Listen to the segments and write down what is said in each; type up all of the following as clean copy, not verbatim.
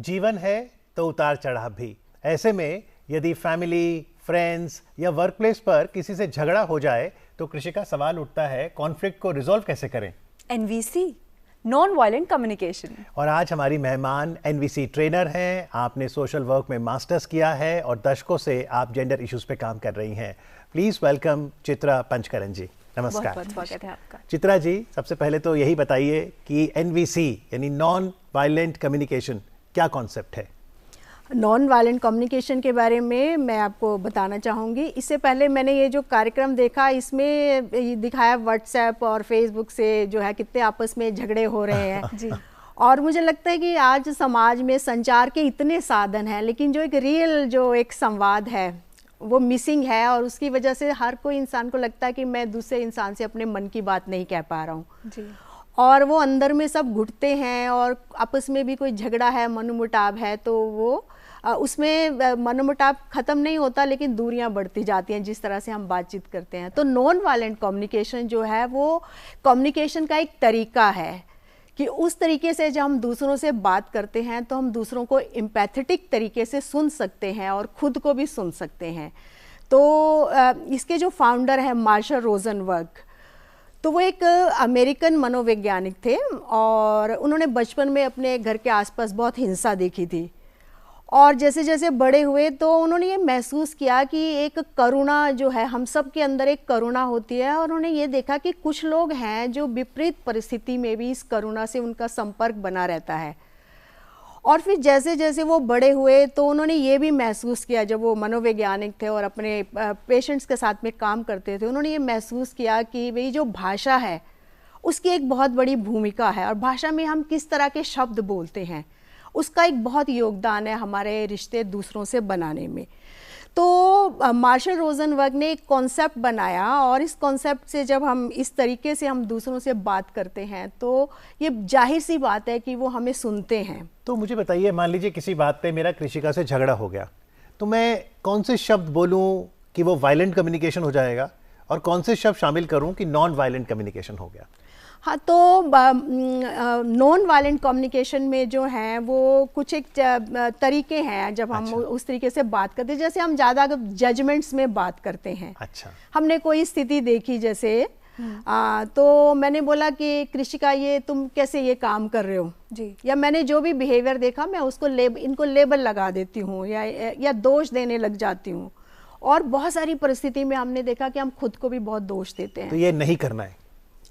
जीवन है तो उतार चढ़ाव भी। ऐसे में यदि फैमिली, फ्रेंड्स या वर्क प्लेस पर किसी से झगड़ा हो जाए तो कृषि का सवाल उठता है, कॉन्फ्लिक्ट को रिजॉल्व कैसे करें? NVC, non violent communication. और आज हमारी मेहमान एनवीसी ट्रेनर हैं। आपने सोशल वर्क में मास्टर्स किया है और दशकों से आप जेंडर इश्यूज पे काम कर रही हैं। प्लीज वेलकम चित्रा पंचकरन जी। नमस्कार। बहुत स्वागत है आपका। चित्रा जी, सबसे पहले तो यही बताइए कि एनवीसी यानी नॉन वायलेंट कम्युनिकेशन क्या कॉन्सेप्ट है? नॉन वायलेंट कम्युनिकेशन के बारे में मैं आपको बताना चाहूँगी। इससे पहले मैंने ये जो कार्यक्रम देखा, इसमें दिखाया व्हाट्सएप और फेसबुक से जो है कितने आपस में झगड़े हो रहे हैं जी। और मुझे लगता है कि आज समाज में संचार के इतने साधन हैं, लेकिन जो एक रियल जो एक संवाद है वो मिसिंग है, और उसकी वजह से हर कोई इंसान को लगता है कि मैं दूसरे इंसान से अपने मन की बात नहीं कह पा रहा हूँ जी। और वो अंदर में सब घुटते हैं और आपस में भी कोई झगड़ा है, मनमुटाव है, तो वो उसमें मनमुटाव ख़त्म नहीं होता, लेकिन दूरियां बढ़ती जाती हैं जिस तरह से हम बातचीत करते हैं। तो नॉन वायलेंट कम्युनिकेशन जो है वो कम्युनिकेशन का एक तरीका है कि उस तरीके से जब हम दूसरों से बात करते हैं तो हम दूसरों को एम्पैथेटिक तरीके से सुन सकते हैं और ख़ुद को भी सुन सकते हैं। तो इसके जो फाउंडर हैं मार्शल रोजनबर्ग, तो वो एक अमेरिकन मनोवैज्ञानिक थे और उन्होंने बचपन में अपने घर के आसपास बहुत हिंसा देखी थी। और जैसे जैसे बड़े हुए तो उन्होंने ये महसूस किया कि एक करुणा जो है, हम सब के अंदर एक करुणा होती है, और उन्होंने ये देखा कि कुछ लोग हैं जो विपरीत परिस्थिति में भी इस करुणा से उनका संपर्क बना रहता है। और फिर जैसे जैसे वो बड़े हुए तो उन्होंने ये भी महसूस किया, जब वो मनोवैज्ञानिक थे और अपने पेशेंट्स के साथ में काम करते थे, उन्होंने ये महसूस किया कि भाई जो भाषा है उसकी एक बहुत बड़ी भूमिका है, और भाषा में हम किस तरह के शब्द बोलते हैं उसका एक बहुत योगदान है हमारे रिश्ते दूसरों से बनाने में। तो मार्शल रोजनबर्ग ने एक कॉन्सेप्ट बनाया, और इस कॉन्सेप्ट से जब हम इस तरीके से हम दूसरों से बात करते हैं तो ये जाहिर सी बात है कि वो हमें सुनते हैं। तो मुझे बताइए, मान लीजिए किसी बात पे मेरा कृषिका से झगड़ा हो गया, तो मैं कौन से शब्द बोलूं कि वो वायलेंट कम्युनिकेशन हो जाएगा, और कौन से शब्द शामिल करूं कि नॉन वायलेंट कम्युनिकेशन हो गया? हाँ, तो नॉन वायलेंट कम्युनिकेशन में जो है वो कुछ एक तरीके हैं जब हम उस तरीके से बात करते हैं। जैसे हम ज़्यादा जजमेंट्स में बात करते हैं। अच्छा। हमने कोई स्थिति देखी जैसे तो मैंने बोला कि कृषिका ये तुम कैसे ये काम कर रहे हो जी, या मैंने जो भी बिहेवियर देखा मैं उसको इनको लेबल लगा देती हूँ या दोष देने लग जाती हूँ। और बहुत सारी परिस्थिति में हमने देखा कि हम खुद को भी बहुत दोष देते हैं। तो ये नहीं करना है,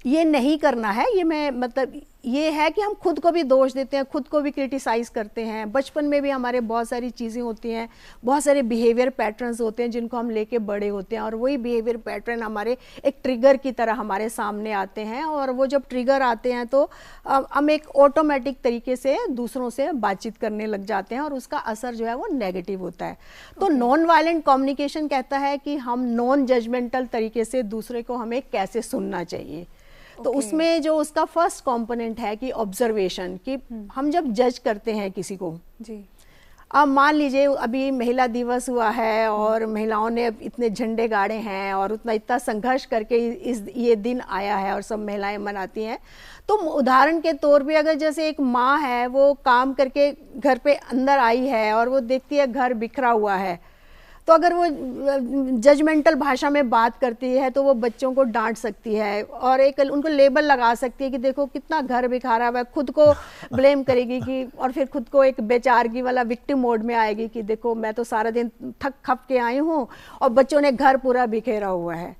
ये नहीं करना है। ये मैं मतलब ये है कि हम खुद को भी दोष देते हैं, खुद को भी क्रिटिसाइज़ करते हैं। बचपन में भी हमारे बहुत सारी चीज़ें होती हैं, बहुत सारे बिहेवियर पैटर्न्स होते हैं जिनको हम लेके बड़े होते हैं, और वही बिहेवियर पैटर्न हमारे एक ट्रिगर की तरह हमारे सामने आते हैं। और वो जब ट्रिगर आते हैं तो हम एक ऑटोमेटिक तरीके से दूसरों से बातचीत करने लग जाते हैं, और उसका असर जो है वो नेगेटिव होता है। तो नॉन वायलेंट कम्युनिकेशन कहता है कि हम नॉन जजमेंटल तरीके से दूसरे को हमें कैसे सुनना चाहिए। तो उसमें जो उसका फर्स्ट कंपोनेंट है कि ऑब्जर्वेशन, कि हम जब जज करते हैं किसी को जी। अब मान लीजिए अभी महिला दिवस हुआ है और महिलाओं ने इतने झंडे गाड़े हैं और इतना संघर्ष करके ये दिन आया है और सब महिलाएं मनाती हैं। तो उदाहरण के तौर पे अगर जैसे एक माँ है, वो काम करके घर पे अंदर आई है और वो देखती है घर बिखरा हुआ है, तो अगर वो जजमेंटल भाषा में बात करती है तो वो बच्चों को डांट सकती है और एक उनको लेबल लगा सकती है कि देखो कितना घर बिखारा हुआ है, खुद को ब्लेम करेगी कि, और फिर खुद को एक बेचारगी वाला विक्टिम मोड में आएगी कि देखो मैं तो सारा दिन थक खप के आई हूँ और बच्चों ने घर पूरा बिखेरा हुआ है।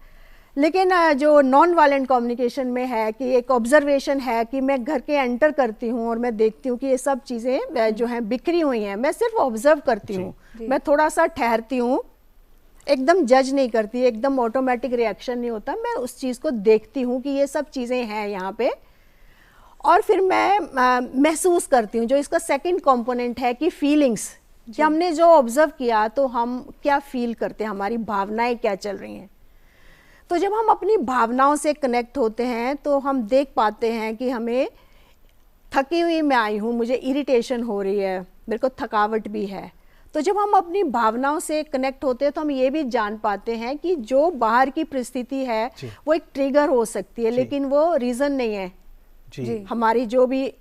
लेकिन जो नॉन वायलेंट कम्युनिकेशन में है कि एक ऑब्जर्वेशन है कि मैं घर के एंटर करती हूँ और मैं देखती हूँ कि ये सब चीज़ें जो हैं बिखरी हुई हैं, मैं सिर्फ ऑब्जर्व करती हूँ, मैं थोड़ा सा ठहरती हूँ, एकदम जज नहीं करती, एकदम ऑटोमेटिक रिएक्शन नहीं होता, मैं उस चीज़ को देखती हूँ कि ये सब चीज़ें हैं यहाँ पे, और फिर मैं महसूस करती हूँ। जो इसका सेकंड कंपोनेंट है कि फीलिंग्स, कि हमने जो ऑब्जर्व किया तो हम क्या फील करते हैं, हमारी भावनाएं क्या चल रही हैं। तो जब हम अपनी भावनाओं से कनेक्ट होते हैं तो हम देख पाते हैं कि हमें थकी हुई मैं आई हूँ, मुझे इरिटेशन हो रही है, मेरे को थकावट भी है। तो जब हम अपनी भावनाओं से कनेक्ट होते हैं तो हम ये भी जान पाते हैं कि जो बाहर की परिस्थिति है वो एक ट्रिगर हो सकती है, लेकिन वो रीज़न नहीं है जी। हमारी जो भी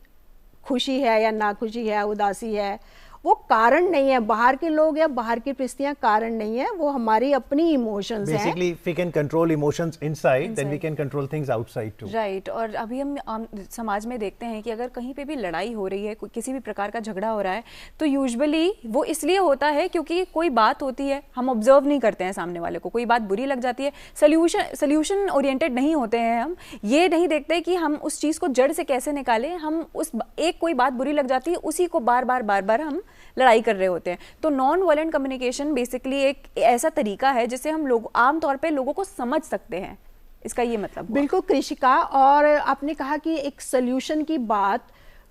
खुशी है या नाखुशी है, उदासी है, वो कारण नहीं है। बाहर के लोग या बाहर की परिस्थितियां कारण नहीं है, वो हमारी अपनी इमोशंस हैं। Basically, if we can control emotions inside, then we can control things outside too. Right और अभी हम समाज में देखते हैं कि अगर कहीं पे भी लड़ाई हो रही है, किसी भी प्रकार का झगड़ा हो रहा है, तो यूजुअली वो इसलिए होता है क्योंकि कोई बात होती है, हम ऑब्जर्व नहीं करते हैं सामने वाले को, कोई बात बुरी लग जाती है, सोल्यूशन ओरिएंटेड नहीं होते हैं, हम ये नहीं देखते कि हम उस चीज़ को जड़ से कैसे निकालें। हम उस एक कोई बात बुरी लग जाती है, उसी को बार बार हम लड़ाई कर रहे होते हैं। तो नॉन वायलेंट कम्युनिकेशन बेसिकली एक ऐसा तरीका है जिससे हम लोग आमतौर पे लोगों को समझ सकते हैं, इसका ये मतलब हुआ। बिल्कुल कृषिका, और आपने कहा कि एक सोल्यूशन की बात,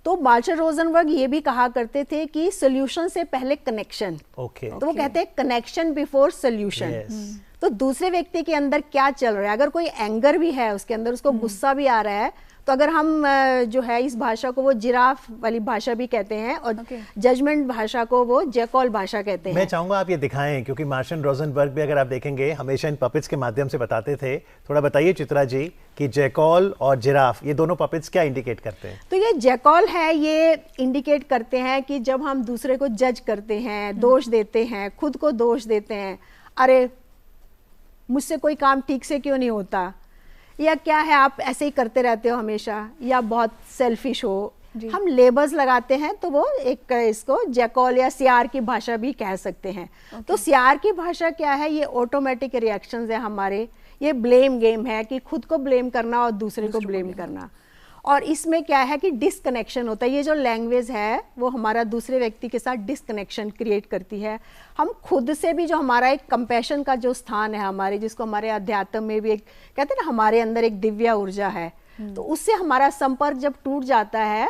तो मार्शल रोजनबर्ग ये भी कहा करते थे कि सोल्यूशन से पहले कनेक्शन। Okay. तो वो कहते हैं कनेक्शन बिफोर सोल्यूशन। तो दूसरे व्यक्ति के अंदर क्या चल रहा है, अगर कोई एंगर भी है उसके अंदर, उसको गुस्सा भी आ रहा है, तो अगर हम जो है इस भाषा को वो जिराफ वाली भाषा भी कहते हैं, और जजमेंट भाषा को वो जैकॉल भाषा कहते हैं। मैं चाहूंगा आप ये दिखाएं, क्योंकि मार्शल रोजनबर्ग भी अगर आप देखेंगे हमेशा इन पपेट्स के माध्यम से बताते थे। थोड़ा बताइए चित्रा जी कि जैकॉल और जिराफ ये दोनों पपेट्स क्या इंडिकेट करते हैं? तो ये जैकॉल है, ये इंडिकेट करते हैं कि जब हम दूसरे को जज करते हैं, दोष देते हैं, खुद को दोष देते हैं, अरे मुझसे कोई काम ठीक से क्यों नहीं होता, या क्या है आप ऐसे ही करते रहते हो हमेशा, या बहुत सेल्फिश हो, हम लेबल्स लगाते हैं, तो वो एक इसको जैकॉल या सियार की भाषा भी कह सकते हैं। तो सियार की भाषा क्या है, ये ऑटोमेटिक रिएक्शंस है हमारे, ये ब्लेम गेम है कि खुद को ब्लेम करना और दूसरे को ब्लेम करना। और इसमें क्या है कि डिसकनेक्शन होता है, ये जो लैंग्वेज है वो हमारा दूसरे व्यक्ति के साथ डिसकनेक्शन क्रिएट करती है। हम खुद से भी, जो हमारा एक कंपैशन का जो स्थान है हमारे, जिसको हमारे अध्यात्म में भी एक कहते हैं ना, हमारे अंदर एक दिव्य ऊर्जा है, तो उससे हमारा संपर्क जब टूट जाता है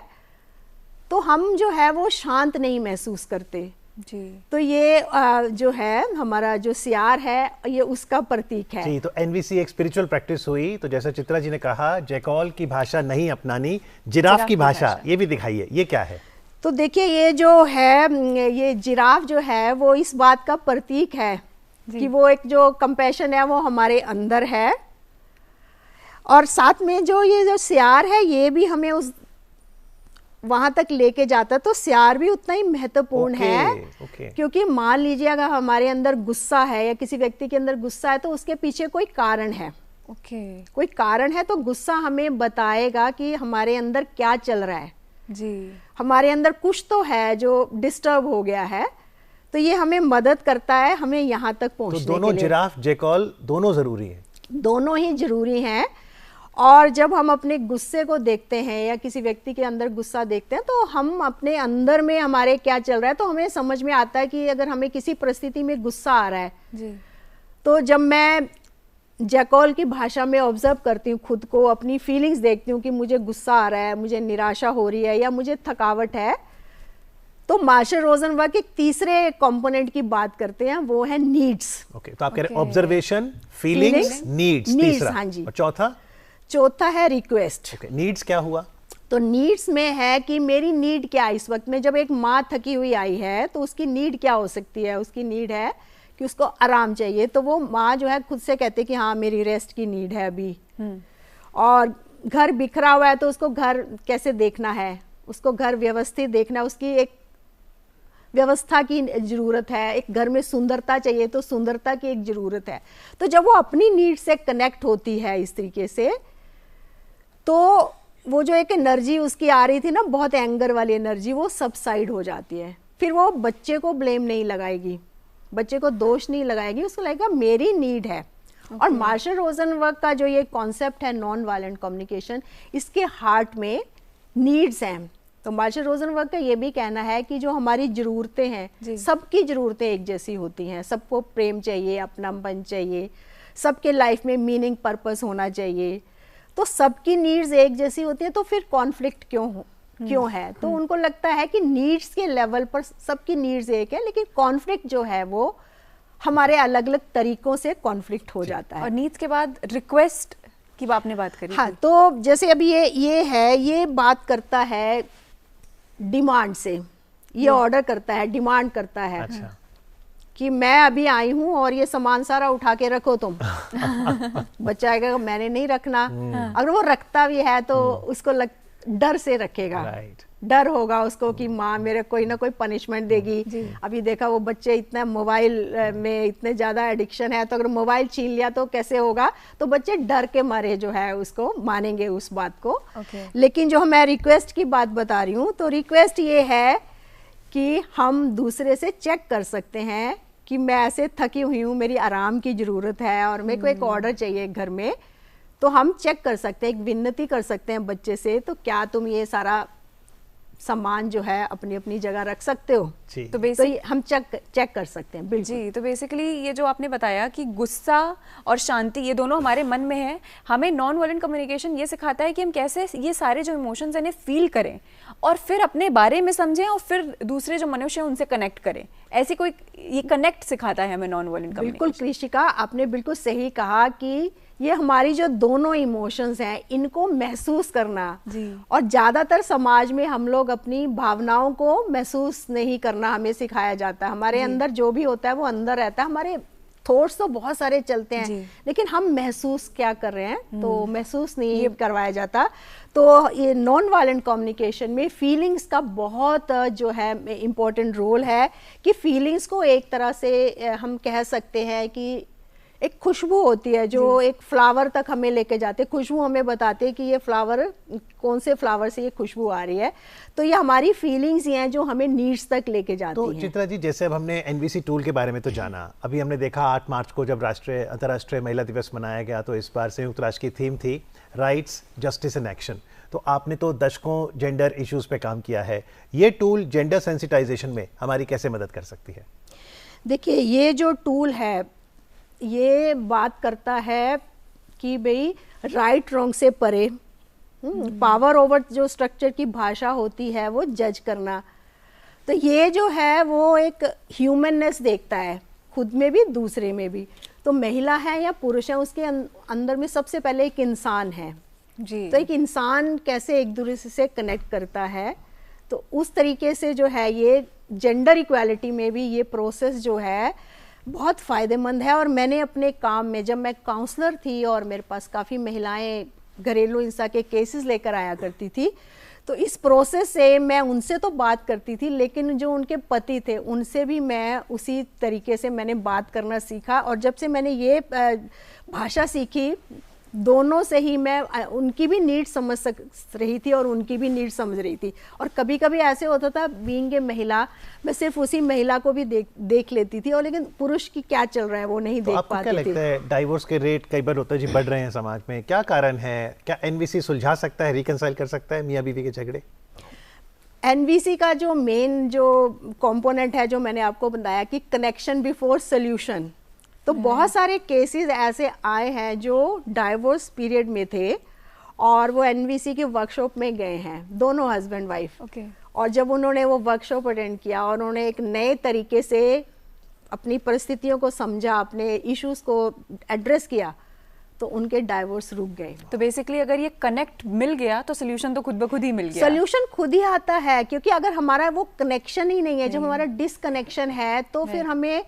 तो हम जो है वो शांत नहीं महसूस करते जी। तो ये जो है हमारा जो सियार है, ये उसका प्रतीक है। जी, तो एनवीसी एक स्पिरिचुअल प्रैक्टिस हुई, तो जैसा चित्रा जी ने कहा जैकॉल की भाषा नहीं अपनानी, जिराफ की भाषा, ये भी दिखाइए, ये क्या है? तो देखिए ये जो है, ये जिराफ जो है वो इस बात का प्रतीक है कि वो एक जो कंपैशन है वो हमारे अंदर है, और साथ में ये जो सियार है ये भी हमें उस वहां तक लेके जाता है। तो सियार भी उतना ही महत्वपूर्ण है, क्योंकि मान लीजिए अगर हमारे अंदर गुस्सा है या किसी व्यक्ति के अंदर गुस्सा है, तो उसके पीछे कोई कारण है। कोई कारण है, तो गुस्सा हमें बताएगा कि हमारे अंदर क्या चल रहा है जी, हमारे अंदर कुछ तो है जो डिस्टर्ब हो गया है। तो ये हमें मदद करता है हमें यहाँ तक पहुँचने के लिए। तो दोनों जिराफ जैकॉल दोनों जरूरी हैं, दोनों ही जरूरी हैं। और जब हम अपने गुस्से को देखते हैं या किसी व्यक्ति के अंदर गुस्सा देखते हैं, तो हम अपने अंदर में हमारे क्या चल रहा है, तो हमें समझ में आता है कि अगर हमें किसी परिस्थिति में गुस्सा आ रहा है जी, तो जब मैं जैकॉल की भाषा में ऑब्जर्व करती हूँ खुद को, अपनी फीलिंग्स देखती हूँ कि मुझे गुस्सा आ रहा है, मुझे निराशा हो रही है या मुझे थकावट है, तो मार्शल रोजनबर्ग एक तीसरे कंपोनेंट की बात करते हैं, वो है नीड्स। तो आप कह रहे हैं ऑब्जर्वेशन, फीलिंग्स, नीड्स, तीसरा। हाँ जी। और चौथा है रिक्वेस्ट। नीड्स क्या हुआ? तो नीड्स में है कि मेरी नीड क्या है इस वक्त में। जब एक माँ थकी हुई आई है तो उसकी नीड क्या हो सकती है? उसकी नीड है कि उसको आराम चाहिए, तो वो माँ जो है खुद से कहते कि हाँ मेरी रेस्ट की नीड है अभी। और घर बिखरा हुआ है तो उसको घर कैसे देखना है, उसको घर व्यवस्थित देखना है, उसकी एक व्यवस्था की जरूरत है। एक घर में सुंदरता चाहिए तो सुंदरता की एक जरूरत है। तो जब वो अपनी नीड से कनेक्ट होती है इस तरीके से, तो वो जो एक एनर्जी उसकी आ रही थी ना, बहुत एंगर वाली एनर्जी, वो सबसाइड हो जाती है। फिर वो बच्चे को ब्लेम नहीं लगाएगी, बच्चे को दोष नहीं लगाएगी, उसको लगेगा मेरी नीड है। और मार्शल रोजनबर्ग का जो ये कॉन्सेप्ट है नॉन वायलेंट कम्युनिकेशन, इसके हार्ट में नीड्स हैं। तो मार्शल रोजनबर्ग का ये भी कहना है कि जो हमारी ज़रूरतें हैं, सबकी ज़रूरतें एक जैसी होती हैं। सबको प्रेम चाहिए, अपनापन चाहिए, सबके लाइफ में मीनिंग पर्पस होना चाहिए। तो सबकी नीड्स एक जैसी होती है, तो फिर कॉन्फ्लिक्ट क्यों है? तो उनको लगता है कि नीड्स के लेवल पर सबकी नीड्स एक है, लेकिन कॉन्फ्लिक्ट जो है वो हमारे अलग अलग तरीकों से कॉन्फ्लिक्ट हो जाता है। और नीड्स के बाद रिक्वेस्ट की आपने बात करी। हाँ, तो जैसे अभी ये बात करता है डिमांड से, ये ऑर्डर करता है, डिमांड करता है। अच्छा। कि मैं अभी आई हूँ और ये सामान सारा उठा के रखो तुम। बच्चा आएगा मैंने नहीं रखना। अगर वो रखता भी है तो उसको डर से रखेगा। राइट। डर होगा उसको कि माँ मेरे कोई ना कोई पनिशमेंट देगी। अभी देखा वो बच्चे इतना मोबाइल में इतने ज़्यादा एडिक्शन है, तो अगर मोबाइल छीन लिया तो कैसे होगा, तो बच्चे डर के मारे जो है उसको मानेंगे उस बात को। लेकिन जो मैं रिक्वेस्ट की बात बता रही हूँ, तो रिक्वेस्ट ये है कि हम दूसरे से चेक कर सकते हैं कि मैं ऐसे थकी हुई हूँ, मेरी आराम की ज़रूरत है और मेरे को एक ऑर्डर चाहिए घर में, तो हम चेक कर सकते हैं, एक विनती कर सकते हैं बच्चे से, तो क्या तुम ये सारा सामान जो है अपनी अपनी जगह रख सकते हो। तो ये हम चेक कर सकते हैं। बिल्कुल जी। तो बेसिकली ये जो आपने बताया कि गुस्सा और शांति ये दोनों हमारे मन में है, हमें नॉन वायलेंट कम्युनिकेशन ये सिखाता है कि हम कैसे ये सारे जो इमोशंस हैं इन्हें फील करें और फिर अपने बारे में समझें और फिर दूसरे जो मनुष्य हैं उनसे कनेक्ट करें। ऐसी कोई ये कनेक्ट सिखाता है हमें नॉन वायलेंट कम्युनिकेशन। बिल्कुल कृषिका, आपने बिल्कुल सही कहा कि ये हमारी जो दोनों इमोशंस हैं इनको महसूस करना जी। और ज़्यादातर समाज में हम लोग अपनी भावनाओं को महसूस नहीं करना हमें सिखाया जाता है। हमारे अंदर जो भी होता है वो अंदर रहता है, हमारे थॉट्स तो बहुत सारे चलते हैं लेकिन हम महसूस क्या कर रहे हैं तो महसूस नहीं करवाया जाता। तो ये नॉन वायलेंट कम्युनिकेशन में फीलिंग्स का बहुत जो है इम्पोर्टेंट रोल है कि फीलिंग्स को एक तरह से हम कह सकते हैं कि एक खुशबू होती है जो एक फ्लावर तक हमें लेके जाते हैं। खुशबू हमें बताते हैं कि ये फ्लावर कौन से फ्लावर से ये खुशबू आ रही है, तो ये हमारी फीलिंग्स ही हैं जो हमें नीड्स तक लेके जाती तो हैं। चित्रा जी, जैसे अब हमने एनवीसी टूल के बारे में तो जाना, अभी हमने देखा 8 मार्च को जब अंतर्राष्ट्रीय महिला दिवस मनाया गया तो इस बार संयुक्त राष्ट्र की थीम थी राइट्स, जस्टिस एंड एक्शन। तो आपने तो दशकों जेंडर इश्यूज पे काम किया है, ये टूल जेंडर सेंसिटाइजेशन में हमारी कैसे मदद कर सकती है? देखिए, ये जो टूल है ये बात करता है कि भाई राइट रॉन्ग से परे पावर ओवर जो स्ट्रक्चर की भाषा होती है वो जज करना, तो ये जो है वो एक ह्यूमननेस देखता है खुद में भी दूसरे में भी। तो महिला है या पुरुष है उसके अंदर में सबसे पहले एक इंसान है जी। तो एक इंसान कैसे एक दूसरे से कनेक्ट करता है, तो उस तरीके से जो है ये जेंडर इक्वालिटी में भी ये प्रोसेस जो है बहुत फ़ायदेमंद है। और मैंने अपने काम में, जब मैं काउंसलर थी और मेरे पास काफ़ी महिलाएं घरेलू हिंसा के केसेस लेकर आया करती थी, तो इस प्रोसेस से मैं उनसे तो बात करती थी लेकिन जो उनके पति थे उनसे भी मैं उसी तरीके से मैंने बात करना सीखा। और जब से मैंने ये भाषा सीखी, दोनों से ही मैं उनकी भी नीड समझ रही थी और उनकी भी नीड समझ रही थी। और कभी कभी ऐसे होता था बीइंग ए महिला, मैं सिर्फ उसी महिला को भी देख लेती थी और लेकिन पुरुष की क्या चल रहा है वो नहीं देख पाती थी। क्या लगता है डाइवोर्स के रेट कई बार होता है जी बढ़ रहे हैं समाज में, क्या कारण है? क्या एनवीसी सुलझा सकता है, रिकंसाइल कर सकता है मियां बीवी के झगड़े? एनवीसी का जो मेन जो कंपोनेंट है जो मैंने आपको बताया कि कनेक्शन बिफोर सोल्यूशन, तो बहुत सारे केसेस ऐसे आए हैं जो डाइवोर्स पीरियड में थे और वो एनवीसी के वर्कशॉप में गए हैं, दोनों हस्बैंड वाइफ। और जब उन्होंने वो वर्कशॉप अटेंड किया और उन्होंने एक नए तरीके से अपनी परिस्थितियों को समझा, अपने इश्यूज को एड्रेस किया, तो उनके डाइवोर्स रुक गए। तो बेसिकली अगर ये कनेक्ट मिल गया तो सोल्यूशन तो खुद ब खुद ही मिल गया। सोल्यूशन खुद ही आता है, क्योंकि अगर हमारा वो कनेक्शन ही नहीं है, जब हमारा डिसकनेक्शन है तो फिर हमें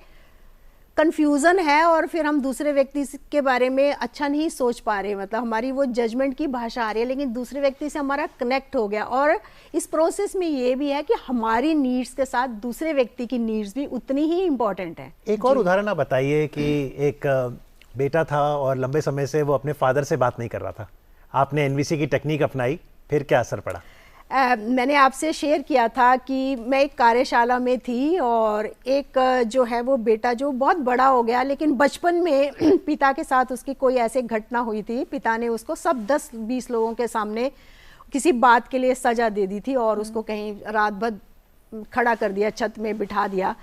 कंफ्यूजन है और फिर हम दूसरे व्यक्ति के बारे में अच्छा नहीं सोच पा रहे, मतलब हमारी वो जजमेंट की भाषा आ रही है लेकिन दूसरे व्यक्ति से हमारा कनेक्ट हो गया। और इस प्रोसेस में ये भी है कि हमारी नीड्स के साथ दूसरे व्यक्ति की नीड्स भी उतनी ही इम्पोर्टेंट है। एक और उदाहरण आप बताइए कि एक बेटा था और लंबे समय से वो अपने फादर से बात नहीं कर रहा था, आपने एनवीसी की टेक्निक अपनाई, फिर क्या असर पड़ा? मैंने आपसे शेयर किया था कि मैं एक कार्यशाला में थी और एक जो है वो बेटा जो बहुत बड़ा हो गया लेकिन बचपन में पिता के साथ उसकी कोई ऐसे घटना हुई थी, पिता ने उसको सब 10-20 लोगों के सामने किसी बात के लिए सजा दे दी थी और उसको कहीं रात भर खड़ा कर दिया, छत में बिठा दिया।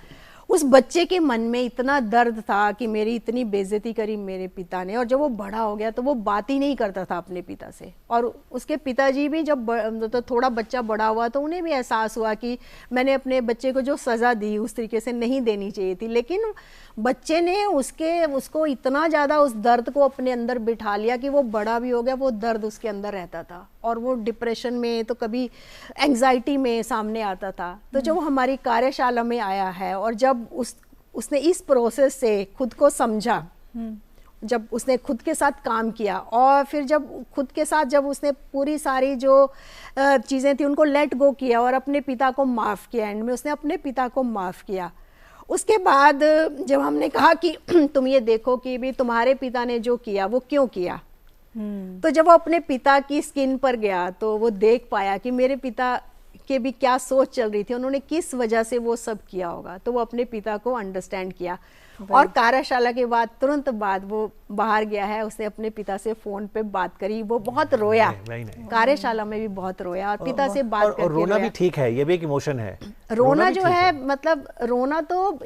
उस बच्चे के मन में इतना दर्द था कि मेरी इतनी बेइज्जती करी मेरे पिता ने, और जब वो बड़ा हो गया तो वो बात ही नहीं करता था अपने पिता से। और उसके पिताजी भी जब तो थोड़ा बच्चा बड़ा हुआ तो उन्हें भी एहसास हुआ कि मैंने अपने बच्चे को जो सज़ा दी उस तरीके से नहीं देनी चाहिए थी, लेकिन बच्चे ने उसको इतना ज़्यादा उस दर्द को अपने अंदर बिठा लिया कि वो बड़ा भी हो गया, वो दर्द उसके अंदर रहता था और वो डिप्रेशन में तो कभी एंग्जाइटी में सामने आता था। तो जब वो हमारी कार्यशाला में आया है और जब उसने इस प्रोसेस से खुद को समझा जब उसने खुद के साथ काम किया और फिर जब खुद के साथ जब उसने पूरी सारी जो चीज़ें थी उनको लेट गो किया और अपने पिता को माफ़ किया, एंड में उसने अपने पिता को माफ़ किया। उसके बाद जब हमने कहा कि तुम ये देखो कि भी तुम्हारे पिता ने जो किया वो क्यों किया, तो जब वो अपने पिता की स्किन पर गया तो वो देख पाया कि मेरे पिता के भी क्या सोच चल रही थी, उन्होंने किस वजह से वो सब किया होगा, तो वो अपने पिता को अंडरस्टैंड किया। और कार्यशाला के बाद तुरंत बाद वो बाहर गया है, उसने अपने पिता से फोन पे बात करी, वो बहुत रोया, कार्यशाला में भी बहुत रोया और पिता से बात करके रोना भी ठीक है, ये भी एक इमोशन है। रोना जो है मतलब रोना तो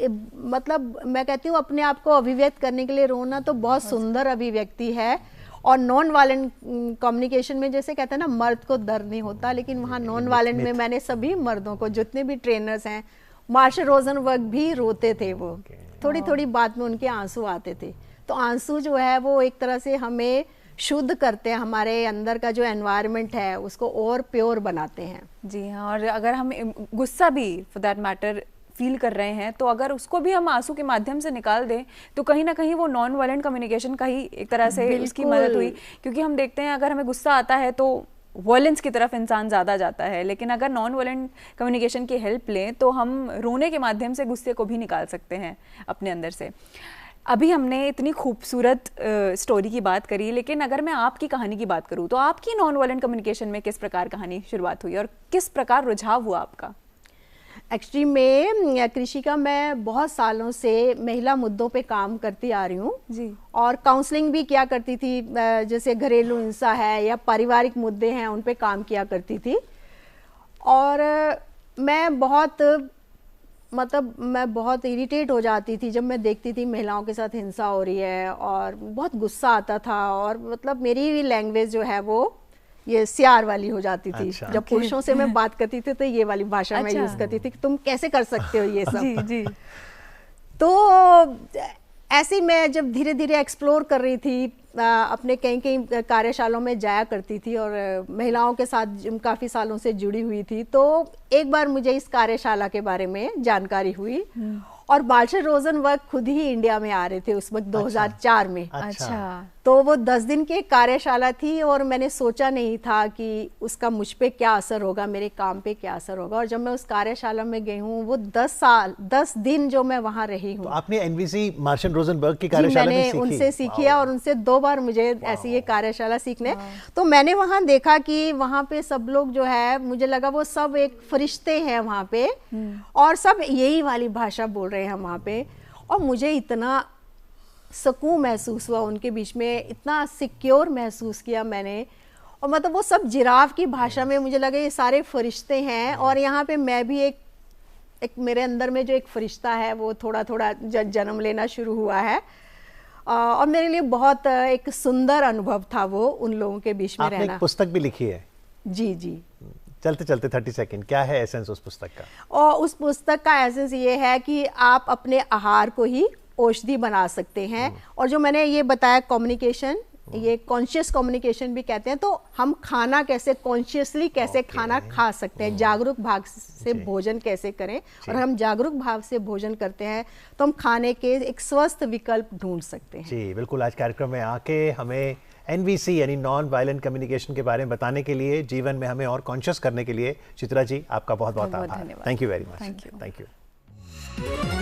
मतलब मैं कहती हूँ अपने आप को अभिव्यक्त करने के लिए रोना तो बहुत सुंदर अभिव्यक्ति है। और नॉन वायलेंट कम्युनिकेशन में जैसे कहते हैं ना मर्द को दर्द नहीं होता, लेकिन वहाँ नॉन वायलेंट में मैंने सभी मर्दों को, जितने भी ट्रेनर्स हैं, मार्शल रोजनबर्ग भी रोते थे, वो थोड़ी थोड़ी बात में उनके आंसू आते थे। तो आंसू जो है वो एक तरह से हमें शुद्ध करते हैं, हमारे अंदर का जो एनवायरनमेंट है उसको और प्योर बनाते हैं। जी हाँ, और अगर हम गुस्सा भी फॉर दैट मैटर फील कर रहे हैं तो अगर उसको भी हम आंसू के माध्यम से निकाल दें तो कहीं ना कहीं वो नॉन वायलेंट कम्युनिकेशन का ही एक तरह से उसकी मदद हुई। क्योंकि हम देखते हैं अगर हमें गुस्सा आता है तो वायलेंस की तरफ इंसान ज़्यादा जाता है, लेकिन अगर नॉन वायलेंट कम्युनिकेशन की हेल्प लें तो हम रोने के माध्यम से गुस्से को भी निकाल सकते हैं अपने अंदर से। अभी हमने इतनी खूबसूरत स्टोरी की बात करी, लेकिन अगर मैं आपकी कहानी की बात करूँ तो आपकी नॉन वायलेंट कम्युनिकेशन में किस प्रकार कहानी शुरुआत हुई और किस प्रकार रुझाव हुआ आपका? एक्चुअली में कृषिका मैं बहुत सालों से महिला मुद्दों पे काम करती आ रही हूँ जी, और काउंसलिंग भी किया करती थी, जैसे घरेलू हिंसा है या पारिवारिक मुद्दे हैं उन पे काम किया करती थी। और मैं बहुत मतलब मैं बहुत इरिटेट हो जाती थी जब मैं देखती थी महिलाओं के साथ हिंसा हो रही है, और बहुत गुस्सा आता था। और मतलब मेरी लैंग्वेज जो है वो ये सियार वाली हो जाती थी। अच्छा, जब पुरुषों से मैं बात करती थी तो ये वाली भाषा मैं यूज करती थी कि तुम कैसे कर सकते हो ये सब। जी जी। तो ऐसे मैं जब धीरे धीरे एक्सप्लोर कर रही थी, अपने कहीं कहीं कार्यशालाओं में जाया करती थी और महिलाओं के साथ काफ़ी सालों से जुड़ी हुई थी, तो एक बार मुझे इस कार्यशाला के बारे में जानकारी हुई। और मार्शल रोजनबर्ग खुद ही इंडिया में आ रहे थे उस वक्त 2004 में। अच्छा। तो वो 10 दिन की कार्यशाला थी और मैंने सोचा नहीं था कि उसका मुझ पे क्या असर होगा, मेरे काम पे क्या असर होगा। और जब मैं उस कार्यशाला में गई हूँ, वो 10 दिन जो मैं वहाँ रही हूँ। तो आपने एनवीसी मार्शल रोजनबर्ग की कार्यशाला में सीखी? उनसे सीखी है और उनसे 2 बार मुझे ऐसी ये कार्यशाला सीखने। तो मैंने वहाँ देखा कि वहाँ पे सब लोग जो है, मुझे लगा वो सब एक फरिश्ते हैं वहाँ पे, और सब यही वाली भाषा बोल रहे हैं वहाँ पे। और मुझे इतना सुकून महसूस हुआ उनके बीच में, इतना सिक्योर महसूस किया मैंने। और मतलब वो सब जिराफ की भाषा में, मुझे लगा ये सारे फरिश्ते हैं और यहाँ पे मैं भी एक मेरे अंदर में जो एक फरिश्ता है वो थोड़ा थोड़ा जन्म लेना शुरू हुआ है। और मेरे लिए बहुत एक सुंदर अनुभव था वो उन लोगों के बीच में रहना। आपने एक पुस्तक भी लिखी है? जी जी। चलते चलते 30 सेकंड, क्या है एसेंस उस पुस्तक का? और उस पुस्तक का एसेंस ये है कि आप अपने आहार को ही औषधि बना सकते हैं। और जो मैंने ये बताया कम्युनिकेशन, ये कॉन्शियस कम्युनिकेशन भी कहते हैं। तो हम खाना कैसे कॉन्शियसली कैसे खाना खा सकते हैं, जागरूक भाव से भोजन कैसे करें। और हम जागरूक भाव से भोजन करते हैं तो हम खाने के एक स्वस्थ विकल्प ढूंढ सकते हैं। जी बिल्कुल। आज कार्यक्रम में आके हमें एनवीसी यानी नॉन वायलेंट कम्युनिकेशन के बारे में बताने के लिए, जीवन में हमें और कॉन्शियस करने के लिए चित्रा जी आपका बहुत बहुत आभार। Thank you very much. Thank you.